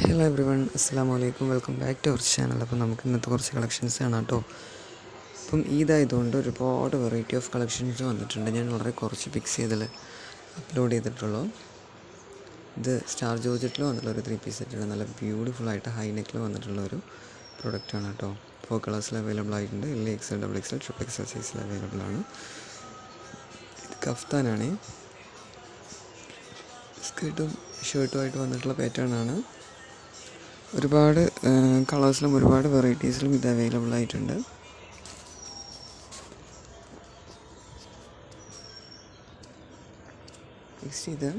Hello every one, അസ്സലാമു അലൈക്കും. Welcome back to our channel. അപ്പോൾ നമുക്ക് ഇന്നത്തെ കുറച്ച് കളക്ഷൻസ് കാണാം കേട്ടോ. അപ്പം ഈദായതുകൊണ്ട് ഒരുപാട് വെറൈറ്റി ഓഫ് കളക്ഷൻസ് വന്നിട്ടുണ്ട്. ഞാൻ വളരെ കുറച്ച് പിക്സ് ചെയ്തിൽ അപ്ലോഡ് ചെയ്തിട്ടുള്ളൂ. ഇത് സ്റ്റാർ ജോർജറ്റിൽ വന്നിട്ടുള്ള ഒരു 3 പീസ് സെറ്റാണ്. നല്ല ബ്യൂട്ടിഫുള്ളായിട്ട് ഹൈ നെക്കിൽ വന്നിട്ടുള്ള ഒരു പ്രൊഡക്റ്റാണ് കേട്ടോ. 4 കളേഴ്സിൽ അവൈലബിൾ ആയിട്ടുണ്ട്. XL, XXL, XXL സൈസിൽ അവൈലബിൾ ആണ്. ഇത് കഫ്താനാണ്. സ്കേർട്ടും ഷർട്ടുമായിട്ട് വന്നിട്ടുള്ള പാറ്റേൺ ആണ്. ഒരുപാട് കളേഴ്സിലും ഒരുപാട് വെറൈറ്റീസിലും ഇത് അവൈലബിൾ ആയിട്ടുണ്ട്. നെക്സ്റ്റ് ഇത്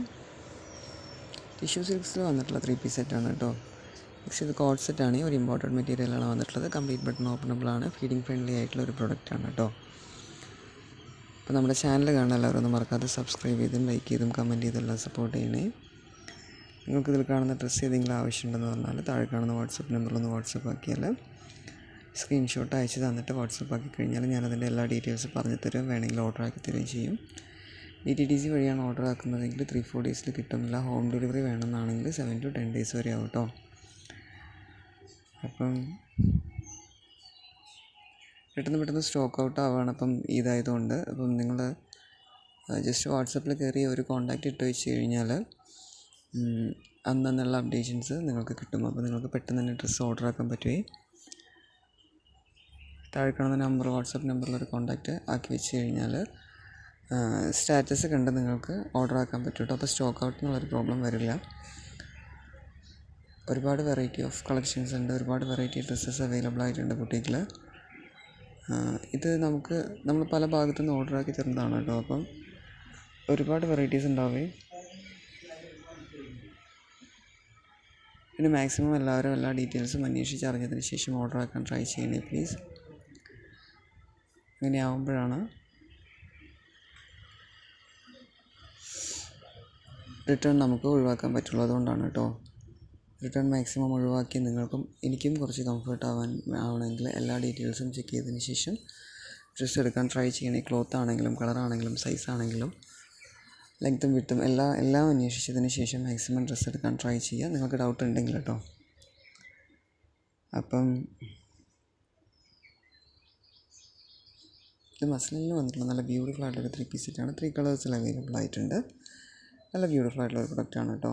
ടിഷ്യൂ സിൽക്സിൽ വന്നിട്ടുള്ള 3 പീസ് സെറ്റാണ് കേട്ടോ. നെക്സ്റ്റ് ഇത് കോഡ് സെറ്റാണ്. ഒരു ഇമ്പോർട്ടൻറ്റ് മെറ്റീരിയലാണ് വന്നിട്ടുള്ളത്. കംപ്ലീറ്റ് ബട്ടൺ ഓപ്പണബിൾ ആണ്. ഫീഡിങ് ഫ്രണ്ട്ലി ആയിട്ടുള്ള ഒരു പ്രൊഡക്റ്റാണ് കേട്ടോ. അപ്പോൾ നമ്മുടെ ചാനൽ കാണാൻ എല്ലാവരും ഒന്ന് മറക്കാതെ സബ്സ്ക്രൈബ് ചെയ്തും ലൈക്ക് ചെയ്തും കമൻറ്റ് ചെയ്തെല്ലാം സപ്പോർട്ട് ചെയ്യണേ. നിങ്ങൾക്കിതിൽ കാണുന്ന ഡ്രസ്സ് ഏതെങ്കിലും ആവശ്യമുണ്ടെന്ന് പറഞ്ഞാൽ താഴെ കാണുന്ന വാട്സപ്പ് നമ്പറിലൊന്ന് വാട്സപ്പ് ആക്കിയാൽ സ്ക്രീൻഷോട്ട് അയച്ച് തന്നിട്ട് വാട്സപ്പ് ആക്കി കഴിഞ്ഞാൽ ഞാനതിൻ്റെ എല്ലാ ഡീറ്റെയിൽസ് പറഞ്ഞു തരും. വേണമെങ്കിൽ ഓർഡർ ആക്കി തരുകയും ചെയ്യും. DTDC വഴിയാണ് ഓർഡർ ആക്കുന്നതെങ്കിൽ 3-4 ഡേയ്സിൽ കിട്ടുന്നില്ല. ഹോം ഡെലിവറി വേണമെന്നാണെങ്കിൽ 7 to 10 days വരെ ആവും കേട്ടോ. അപ്പം പെട്ടെന്ന് സ്റ്റോക്ക് ഔട്ട് ആവുകയാണ്. അപ്പം ഇതായതുകൊണ്ട് അപ്പം നിങ്ങൾ ജസ്റ്റ് വാട്സപ്പിൽ കയറി ഒരു കോൺടാക്റ്റ് ഇട്ട് വെച്ച് കഴിഞ്ഞാൽ അന്നുള്ള അപ്ഡേഷൻസ് നിങ്ങൾക്ക് കിട്ടും. അപ്പോൾ നിങ്ങൾക്ക് പെട്ടെന്ന് തന്നെ ഡ്രസ്സ് ഓർഡർ ആക്കാൻ പറ്റുമേ. താഴെ കാണുന്ന നമ്പർ, വാട്സപ്പ് നമ്പറിലൊരു കോൺടാക്റ്റ് ആക്കി വെച്ച് കഴിഞ്ഞാൽ സ്റ്റാറ്റസ് കണ്ട് നിങ്ങൾക്ക് ഓർഡർ ആക്കാൻ പറ്റും കേട്ടോ. അപ്പോൾ സ്റ്റോക്ക് ഔട്ട് എന്നുള്ളൊരു പ്രോബ്ലം വരില്ല. ഒരുപാട് വെറൈറ്റി ഓഫ് കളക്ഷൻസ് ഉണ്ട്. ഒരുപാട് വെറൈറ്റി ഡ്രസ്സസ് അവൈലബിൾ ആയിട്ടുണ്ട് ബുട്ടീക്കിൽ. ഇത് നമ്മൾ പല ഭാഗത്തുനിന്ന് ഓർഡർ ആക്കി തരുന്നതാണ് കേട്ടോ. അപ്പം ഒരുപാട് വെറൈറ്റീസ് ഉണ്ടാവേ. പിന്നെ മാക്സിമം എല്ലാവരും എല്ലാ ഡീറ്റെയിൽസും അന്വേഷിച്ച് അറിഞ്ഞതിന് ശേഷം ഓർഡർ ആക്കാൻ ട്രൈ ചെയ്യണേ പ്ലീസ്. അങ്ങനെ ആവുമ്പോഴാണ് റിട്ടേൺ നമുക്ക് ഒഴിവാക്കാൻ പറ്റുള്ളൂ. അതുകൊണ്ടാണ് കേട്ടോ. റിട്ടേൺ മാക്സിമം ഒഴിവാക്കി നിങ്ങൾക്കും എനിക്കും കുറച്ച് കംഫർട്ട് ആവണമെങ്കിൽ എല്ലാ ഡീറ്റെയിൽസും ചെക്ക് ചെയ്തതിന് ശേഷം ഡ്രസ്സ് എടുക്കാൻ ട്രൈ ചെയ്യണേ. ക്ലോത്ത് ആണെങ്കിലും കളറാണെങ്കിലും സൈസ് ആണെങ്കിലും ലെങ്ത്തും വിട്ടും എല്ലാം അന്വേഷിച്ചതിന് ശേഷം മാക്സിമം ഡ്രസ്സ് എടുക്കാൻ ട്രൈ ചെയ്യുക, നിങ്ങൾക്ക് ഡൗട്ട് ഉണ്ടെങ്കിൽ കേട്ടോ. അപ്പം ഇത് മസ്ലിനിൽ വന്നിട്ടുള്ള നല്ല ബ്യൂട്ടിഫുൾ ആയിട്ടൊരു 3 പീസ് സെറ്റാണ്. 3 കളേഴ്സിൽ അവൈലബിൾ ആയിട്ടുണ്ട്. നല്ല ബ്യൂട്ടിഫുൾ ആയിട്ടുള്ള ഒരു പ്രൊഡക്റ്റാണ് കേട്ടോ.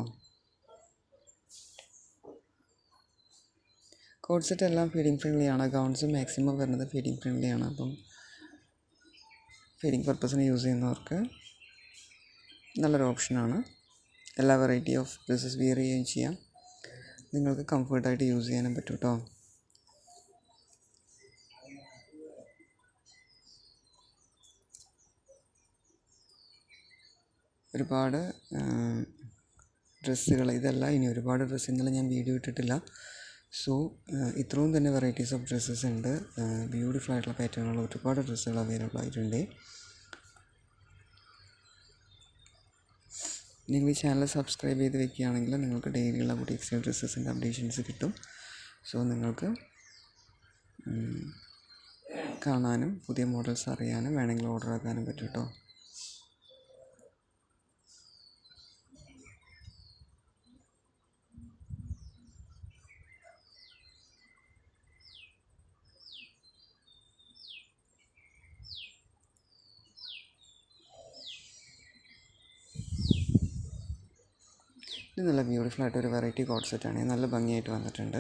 കോഡ് സെറ്റ് എല്ലാം ഫീഡിങ് ഫ്രണ്ട്ലി ആണ്. ഗൗൺസും മാക്സിമം വരുന്നത് ഫീഡിങ് ഫ്രണ്ട്ലി ആണ്. അപ്പം ഫീഡിങ് പർപ്പസിന് യൂസ് ചെയ്യുന്നവർക്ക് നല്ലൊരു ഓപ്ഷനാണ്. എല്ലാ വെറൈറ്റി ഓഫ് ഡ്രസ്സസ് വിയർ ചെയ്യുകയും ചെയ്യാം. നിങ്ങൾക്ക് കംഫർട്ടായിട്ട് യൂസ് ചെയ്യാനും പറ്റും കേട്ടോ. ഒരുപാട് ഡ്രസ്സുകൾ ഇതല്ല, ഇനി ഒരുപാട് ഡ്രസ്സ് ഇന്നലെ ഞാൻ വീഡിയോ ഇട്ടിട്ടില്ല. സോ ഇത്രയും തന്നെ വെറൈറ്റീസ് ഓഫ് ഡ്രസ്സസ് ഉണ്ട്. ബ്യൂട്ടിഫുൾ ആയിട്ടുള്ള പാറ്റേണുള്ള ഒരുപാട് ഡ്രസ്സുകൾ അവൈലബിൾ ആയിട്ടുണ്ട്. നിങ്ങൾ ഈ ചാനൽ സബ്സ്ക്രൈബ് ചെയ്ത് വെക്കുകയാണെങ്കിൽ നിങ്ങൾക്ക് ഡെയിലിയുള്ള ബുട്ടീക്സിലെ ഡ്രസ്സസിൻ്റെ അപ്ഡേഷൻസ് കിട്ടും. സോ നിങ്ങൾക്ക് കാണാനും പുതിയ മോഡൽസ് അറിയാനും വേണമെങ്കിൽ ഓർഡർ ആക്കാനും പറ്റും കേട്ടോ. ഇത് നല്ല ബ്യൂട്ടിഫുൾ ആയിട്ടൊരു വെറൈറ്റി കോഡ് സെറ്റാണ്. നല്ല ഭംഗിയായിട്ട് വന്നിട്ടുണ്ട്.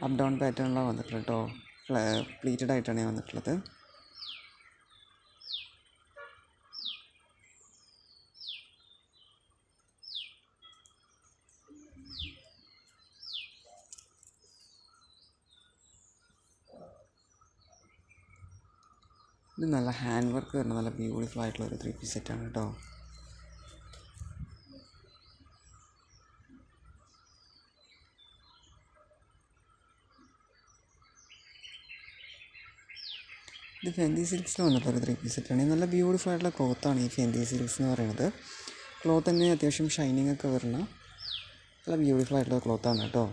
അപ്പ് ഡൗൺ പാറ്റേണിലാണ് വന്നിട്ടുള്ളത് കേട്ടോ. പ്ലീറ്റഡ് ആയിട്ടാണ് വന്നിട്ടുള്ളത്. ഇത് നല്ല ഹാൻഡ് വർക്ക് വരുന്ന നല്ല ബ്യൂട്ടിഫുൾ ആയിട്ടുള്ള ഒരു 3 പീസ് സെറ്റാണ് കേട്ടോ. ഇത് ഫെൻഡി സിൽക്സിൽ വന്നിട്ടൊരു 3 പീസ് സെറ്റാണ്. നല്ല ബ്യൂട്ടിഫുൾ ആയിട്ടുള്ള ക്ലോത്താണ് ഈ ഫെൻഡി സിൽക്സ് എന്ന് പറയുന്നത്. ക്ലോത്ത് തന്നെ അത്യാവശ്യം ഷൈനിങ് ഒക്കെ വരുന്ന നല്ല ബ്യൂട്ടിഫുൾ ആയിട്ടുള്ള ക്ലോത്താണ് കേട്ടോ.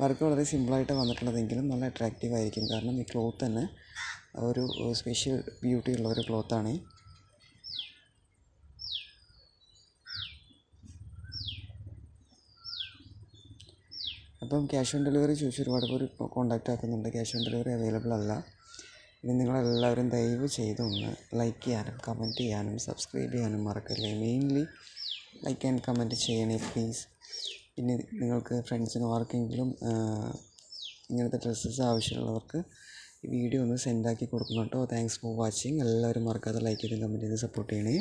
വർക്ക് വളരെ സിമ്പിളായിട്ട് വന്നിട്ടുള്ളതെങ്കിലും നല്ല അട്രാക്റ്റീവ് ആയിരിക്കും. കാരണം ഈ ക്ലോത്ത് തന്നെ ഒരു സ്പെഷ്യൽ ബ്യൂട്ടി ഉള്ള ഒരു ക്ലോത്താണ്. അപ്പം ക്യാഷ് ഓൺ ഡെലിവറി ചോദിച്ച് ഒരുപാട് പേര് ഇപ്പോൾ കോൺടാക്റ്റ് ആക്കുന്നുണ്ട്. ക്യാഷ് ഓൺ ഡെലിവറി അവൈലബിൾ അല്ല. ഇനി നിങ്ങളെല്ലാവരും ദയവ് ചെയ്തൊന്ന് ലൈക്ക് ചെയ്യാനും കമൻറ്റ് ചെയ്യാനും സബ്സ്ക്രൈബ് ചെയ്യാനും മറക്കല്ലേ. മെയിൻലി ലൈക്ക് ആൻഡ് കമൻറ്റ് ചെയ്യണേ പ്ലീസ്. പിന്നെ നിങ്ങൾക്ക് ഫ്രണ്ട്സിനോ ആർക്കെങ്കിലും ഇങ്ങനത്തെ ഡ്രസ്സസ് ആവശ്യമുള്ളവർക്ക് ഈ വീഡിയോ ഒന്ന് സെൻഡാക്കി കൊടുക്കണം കേട്ടോ. Thanks for watching. എല്ലാവരും മറക്കാതെ ലൈക്ക് ചെയ്ത് കമൻറ്റ് ചെയ്ത് സപ്പോർട്ട് ചെയ്യണേ.